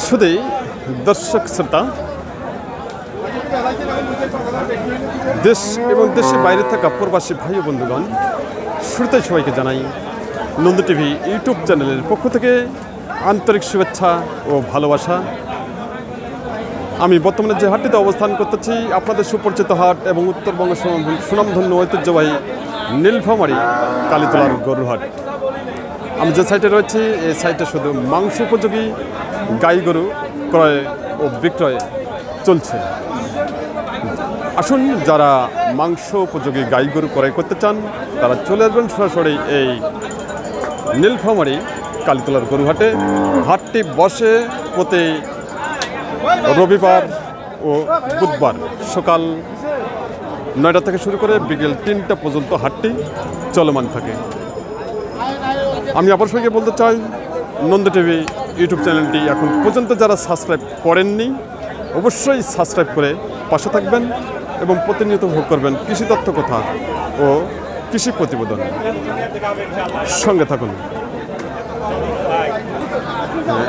শুধুই দর্শক শ্রোতা, দেশ এবং দেশের বাইরে থাকা প্রবাসী ভাই ও বন্ধুগণ, শুরুতে সবাইকে জানাই নন্দী টিভি ইউটিউব চ্যানেলের পক্ষ থেকে আন্তরিক শুভেচ্ছা ও ভালোবাসা। আমি বর্তমানে যে হাটটিতে অবস্থান করতেছি আপনাদের সুপরিচিত হাট এবং উত্তরবঙ্গ সুনামধন্য ঐতিহ্যবাহী নীলফামারী কালীতলার গরুর হাট। আমি যে সাইটে রয়েছি এই সাইটে শুধু মাংস উপযোগী গাই গরু ক্রয় ও বিক্রয় চলছে। আসুন, যারা মাংস উপযোগী গাই গরু ক্রয় করতে চান তারা চলে আসবেন সরাসরি এই নীলফামারী কালীতলার গরু হাটে। হাটটি বসে প্রতি রবিবার ও বুধবার সকাল 9টা থেকে শুরু করে বিকেল 3টা পর্যন্ত হাটটি চলমান থাকে। আমি আপনার সঙ্গে বলতে চাই, নন্দী টিভি ইউটিউব চ্যানেলটি এখন পর্যন্ত যারা সাবস্ক্রাইব করেননি অবশ্যই সাবস্ক্রাইব করে পাশে থাকবেন এবং প্রতিনিয়ত ভোগ করবেন কৃষি তথ্য কথা ও কৃষি প্রতিবেদন। সঙ্গে থাকুন।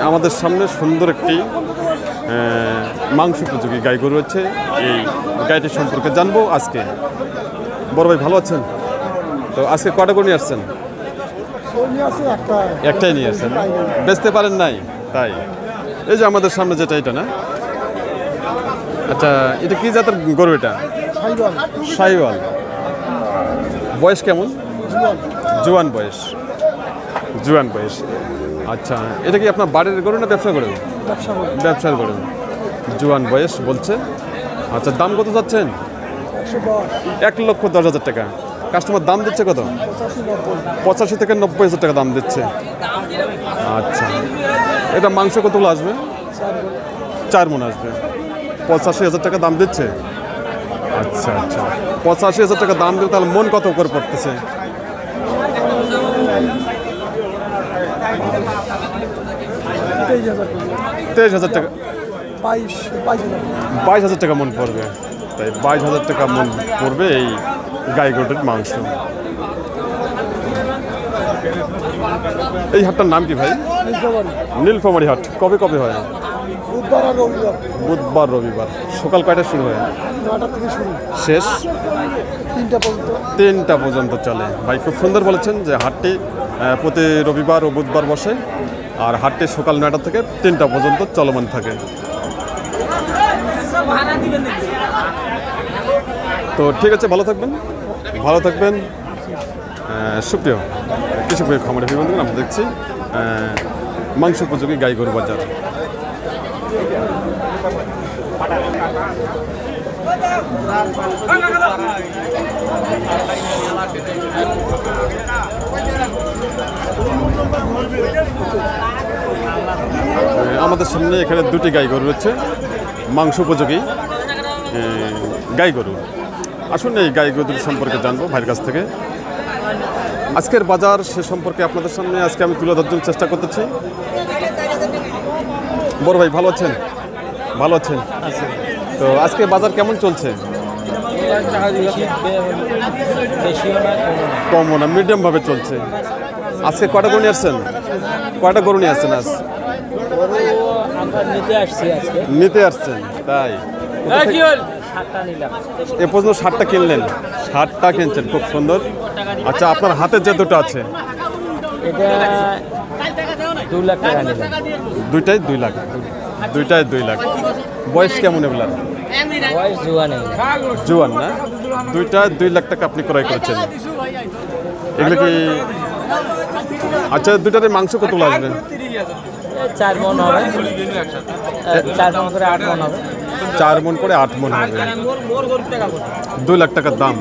আমাদের সামনে সুন্দর একটি মাংস উপযোগী গাই গরু রয়েছে। এই গাইটির সম্পর্কে জানবো আজকে। বড় ভাই ভালো আছেন? তো আজকে কটা গরু নিয়ে আসছেন? একটাই নিয়ে আসছেন, বেচতে পারেন নাই তাই? এই যে আমাদের সামনে যেটা, এটা না? আচ্ছা, এটা কি জাতের গরু? এটা শাহিওয়াল। বয়স কেমন? জোয়ান বয়স। জোয়ান বয়স। আচ্ছা, এটা কি আপনার বাড়ির গরু না ব্যবসা গরু? ব্যবসার গরু। জোয়ান বয়স বলছে। আচ্ছা, দাম কত যাচ্ছেন? 1,10,000 টাকা। কাস্টমার দাম দিচ্ছে কত? 85 থেকে 90,000 টাকা দাম দিচ্ছে। আচ্ছা, এটা মাংস কতগুলো আসবে? 4 মণ আসবে। 85,000 টাকা দাম দিচ্ছে। আচ্ছা আচ্ছা, 85,000 টাকা দাম দিলে তাহলে মন কত করে পড়তেছে? 23,000 টাকা। 22,000 টাকা মন পড়বে। তাই 22,000 টাকা মন পড়বে এই গাই গরুটির মাংস। এই হাটটার নাম কি ভাই? নীলফামারী হাট। কবে কবে হয়? বুধবার রবিবার। সকাল কয়টা শুরু হয়? 9টা থেকে শুরু, শেষ 3টা পর্যন্ত চলে। ভাই খুব সুন্দর বলেছেন যে হাটটি প্রতি রবিবার ও বুধবার বসে, আর হাটটি সকাল 9টা থেকে 3টা পর্যন্ত চলমান থাকে। তো ঠিক আছে, ভালো থাকবেন, ভালো থাকবেন। সুপ্রিয় কৃষকপ্রিয় খামারি ভাই বন্ধুগণ, আমরা দেখছি মাংস উপযোগী গাই গরু বাজার। আমাদের সামনে এখানে 2টি গাই গরু রয়েছে, মাংস উপযোগী গাই গরু। আসুন এই গাই গরুর সম্পর্কে জানবো ভাইয়ের কাছ থেকে। আজকের বাজার সে সম্পর্কে আপনাদের সামনে আজকে আমি তুলে ধরার চেষ্টা করতেছি। বড় ভাই ভালো আছেন? ভালো আছেন। তো আজকে বাজার কেমন চলছে? কমও না, মিডিয়াম ভাবে চলছে। আজকে কয়টা গরু নিয়ে আসছেন? কয়টা গরু নিয়ে আসছেন? আজ নিতে আসছেন, তাই? এ পর্যন্ত 7টা কিনলেন? 7টা কিনছেন, খুব সুন্দর। আচ্ছা, আপনার হাতে যে দুটো আছে দুইটাই 2 লাখ? দুইটাই 2 লাখ। বয়স কেমন এগুলার? জোয়ান না? দুইটা 2 লাখ টাকা আপনি ক্রয় করেছেন। এগুলো কি? আচ্ছা, দুইটাতে মাংস কতগুলো আসবে? 4 মণ হবে। 4 মণ করে 8 মণ হবে। 4 মণ করে 8 মণ হবে। 2 লাখ টাকার দাম।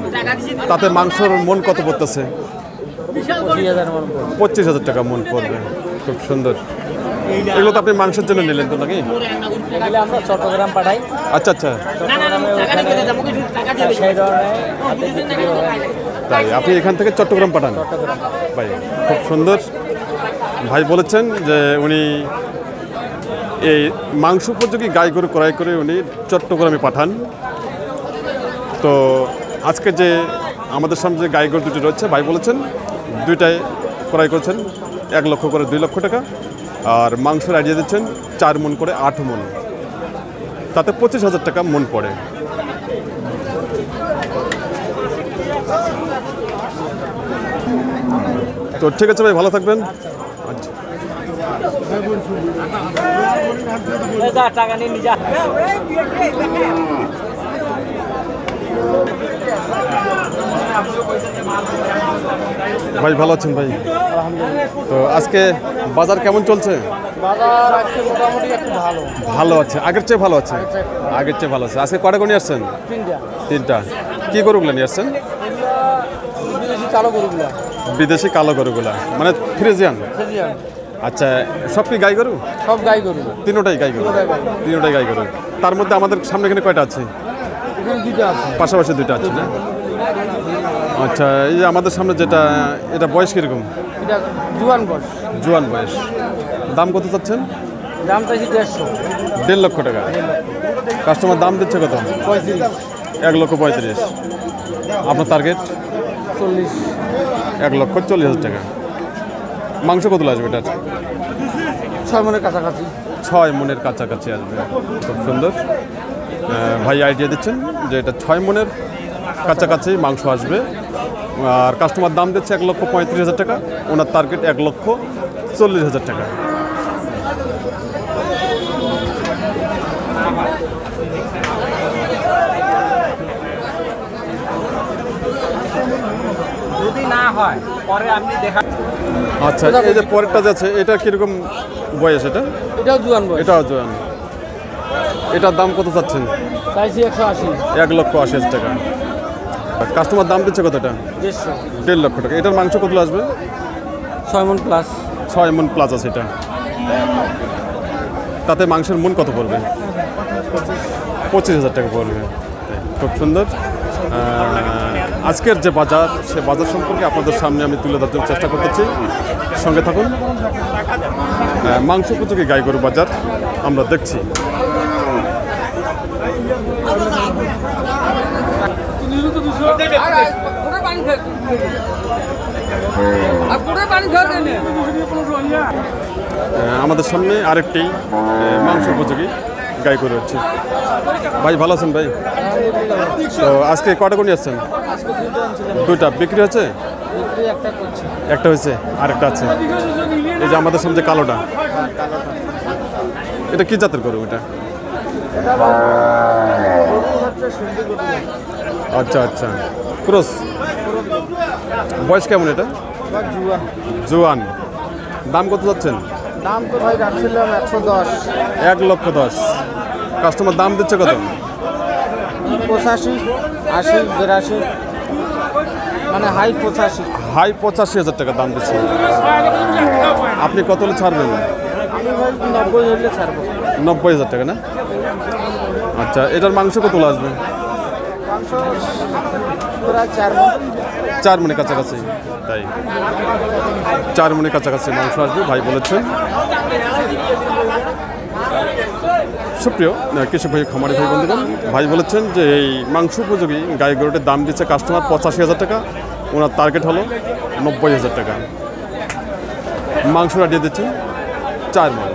তাতে মাংসর মন কত পড়তেছে? 25,000 টাকা মন পড়বে। খুব সুন্দর। এগুলো তো আপনি মাংসের জন্য নিলেন তো নাকি? আমরা চট্টগ্রাম পাঠাই। আচ্ছা আচ্ছা, তাই আপনি এখান থেকে চট্টগ্রাম পাঠান? ভাই খুব সুন্দর। ভাই বলেছেন যে উনি এই মাংস উপযোগী গাই গরু ক্রয় করে উনি চট্টগ্রামে পাঠান। তো আজকে যে আমাদের সামনে যে গাই গরু দুটি রয়েছে, ভাই বলেছেন দুইটাই ক্রয় করছেন 1 লক্ষ করে 2 লক্ষ টাকা, আর মাংসের আইডিয়া দিচ্ছেন 4 মণ করে 8 মণ, তাতে 25,000 টাকা মণ পড়ে। তো ঠিক আছে ভাই, ভালো থাকবেন। আচ্ছা, টাকা নিয়ে নিজা। ভাই ভালো আছেন ভাই? তো আজকে বাজার কেমন চলছে? বাজার আজকে মোটামুটি একটু ভালো। ভালো আছে, আগের চেয়ে ভালো আছে। আগের চেয়ে ভালো আছে। আজকে কটা করে নিয়ে আসছেন? 3টা। কি গরুগুলো নিয়ে আসছেন? বিদেশি কালো গরুগুলা। বিদেশি কালো গরুগুলা মানে ফ্রিজিয়ান? আচ্ছা, সব কি গাই গরু? সব গাই গরু। তিনোটাই গাই গরু? তিনোটাই গাই গরু। তার মধ্যে আমাদের সামনে এখানে কয়টা আছে? এখানে 2টা আছে। পাশাপাশি 2টা আছে না? আচ্ছা, এই যে আমাদের সামনে যেটা, এটা বয়স কীরকম? এটা জুয়ান বয়স। জুয়ান বয়স। দাম কত চাচ্ছেন? দাম চাইছি 150। 1.5 লক্ষ টাকা। কাস্টমার দাম দিচ্ছে কত? 35। 1,35,000। আপনার টার্গেট? 40। 1,40,000 টাকা। মাংস কতগুলো আসবে এটার? 6 মণের কাছাকাছি। 6 মণের কাছাকাছি আসবে। খুব সুন্দর। ভাই আইডিয়া দিচ্ছেন যে এটা 6 মণের কাছাকাছি মাংস আসবে, আর কাস্টমার দাম দিচ্ছে 1,35,000 টাকা। ওনার টার্গেট 1,40,000 টাকা। যদি না হয় পরে আপনি দেখা। আচ্ছা, এই যে পরেরটা যাচ্ছে, এটা কিরকম বয়স? এটা এটাও জুয়ান বয়স। এটাও জোয়ান। এটার দাম কত চাচ্ছেন? চাইছি 180। 1,80,000 টাকা। কাস্টমার দাম দিচ্ছে কত? এটা 150। 1.5 লক্ষ টাকা। এটার মাংস কতগুলো আসবে? 6 মণ প্লাস। 6 মণ প্লাস আছে এটা। তাতে মাংসের মণ কত পড়বে? 25,000 টাকা পড়বে। খুব সুন্দর। আজকের যে বাজার, সে বাজার সম্পর্কে আপনাদের সামনে আমি তুলে ধরার জন্য চেষ্টা করতেছি। সঙ্গে থাকুন। মাংস উপযোগী গাই গরু বাজার আমরা দেখছি। আমাদের সামনে আরেকটি মাংস উপযোগী গাই গরু হচ্ছে। ভাই ভালো আছেন ভাই? তো আজকে কটা করে নিয়ে আসছেন? 2টা বিক্রি হচ্ছে? একটা হয়েছে, আরেকটা আছে। এই যে আমাদের সামনে যে কালোটা, এটা কি জাতের গরু? এটা আচ্ছা আচ্ছা, ক্রস। বয়স কেমন এটা? জোয়ান। দাম কত যাচ্ছেন? দাম তো ভাই রাখছিলাম 110। 1,10,000। কাস্টমার দাম দিচ্ছে কত? 85, 80, 82, মানে হাই 85। হাই 85,000 টাকা দাম দিচ্ছে। আপনি কত হলে ছাড়বেন? আমি ভাই 90 হলে ছাড়বো। 90,000 টাকা না? আচ্ছা, এটার মাংস কত আসবে? মাংস প্রায় 4 মণ। 4 মণের কাছাকাছি। তাই 4 মণের কাছাকাছি মাংস আসবে ভাই বলেছেন। সুপ্রিয় কৃষক ভাই, খামারি ভাই বন্ধুগণ, ভাই বলেছেন যে এই মাংস উপযোগী গাই গরুটির দাম দিচ্ছে কাস্টমার 85,000 টাকা। ওনার টার্গেট হলো 90,000 টাকা। মাংস আডিয়ে দিচ্ছেন 4 মণ।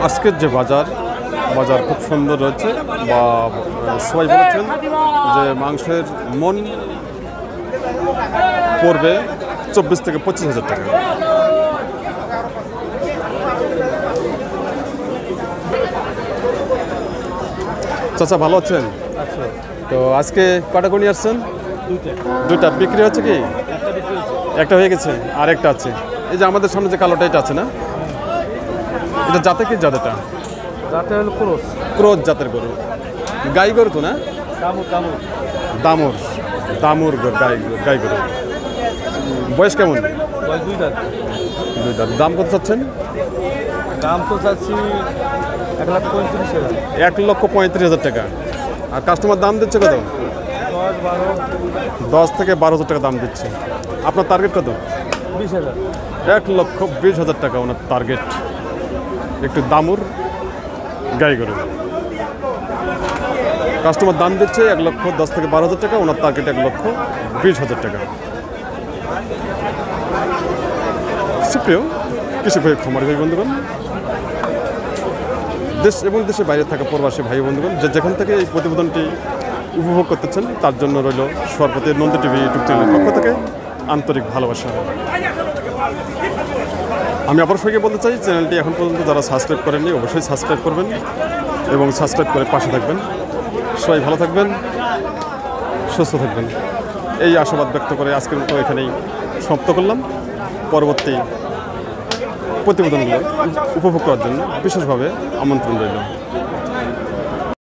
আজকের যে বাজার খুব সুন্দর রয়েছে, বা সবাই বলেছেন যে মাংসের মন পড়বে 24 থেকে 25,000 টাকা। চাচা ভালো আছেন? তো আজকে কটা করে নিয়ে আসছেন? 2টা বিক্রি হচ্ছে কি? একটা হয়ে গেছে, আর একটা আছে। এই যে আমাদের সামনে যে কালোটা, এটা আছে না? এটা জাতে কি জাত? এটা যাতে হলো ক্রস। ক্রস জাতের গরু। গাই গরু তো না? দামুর। দামুর গাই গরু। বয়স কেমন? 2 দুইটা। দাম কত চাচ্ছেন? দাম তো চাচ্ছি 1,35,000। 1,35,000 টাকা। আর কাস্টমার দাম দিচ্ছে কত? 10 থেকে 12,000 টাকা দাম দিচ্ছে। আপনার টার্গেট কত? 20,000। 1,20,000 টাকা ওনার টার্গেট। একটু দামুর গাই গরু। কাস্টমার দাম দিচ্ছে 1,10,000 থেকে 12,000 টাকা, ওনার টার্গেট 1,20,000 টাকা। সুপ্রিয় কৃষি ভাই খামারি ভাই বন্ধুগণ, দেশ এবং দেশের বাইরে থাকা প্রবাসী ভাই বন্ধুগণ, যে যেখান থেকে এই প্রতিবেদনটি উপভোগ করতেছেন তার জন্য রইল সর্বপ্রতি নন্দী টিভি ইউটিউব চ্যানেলের পক্ষ থেকে আন্তরিক ভালোবাসা। আমি আবার সবাইকে বলতে চাই, চ্যানেলটি এখন পর্যন্ত যারা সাবস্ক্রাইব করেননি অবশ্যই সাবস্ক্রাইব করবেন এবং সাবস্ক্রাইব করে পাশে থাকবেন। সবাই ভালো থাকবেন, সুস্থ থাকবেন, এই আশাবাদ ব্যক্ত করে আজকের মতো এখানেই সমাপ্ত করলাম। পরবর্তী প্রতিবেদনগুলো উপভোগ করার জন্য বিশেষভাবে আমন্ত্রণ রইল।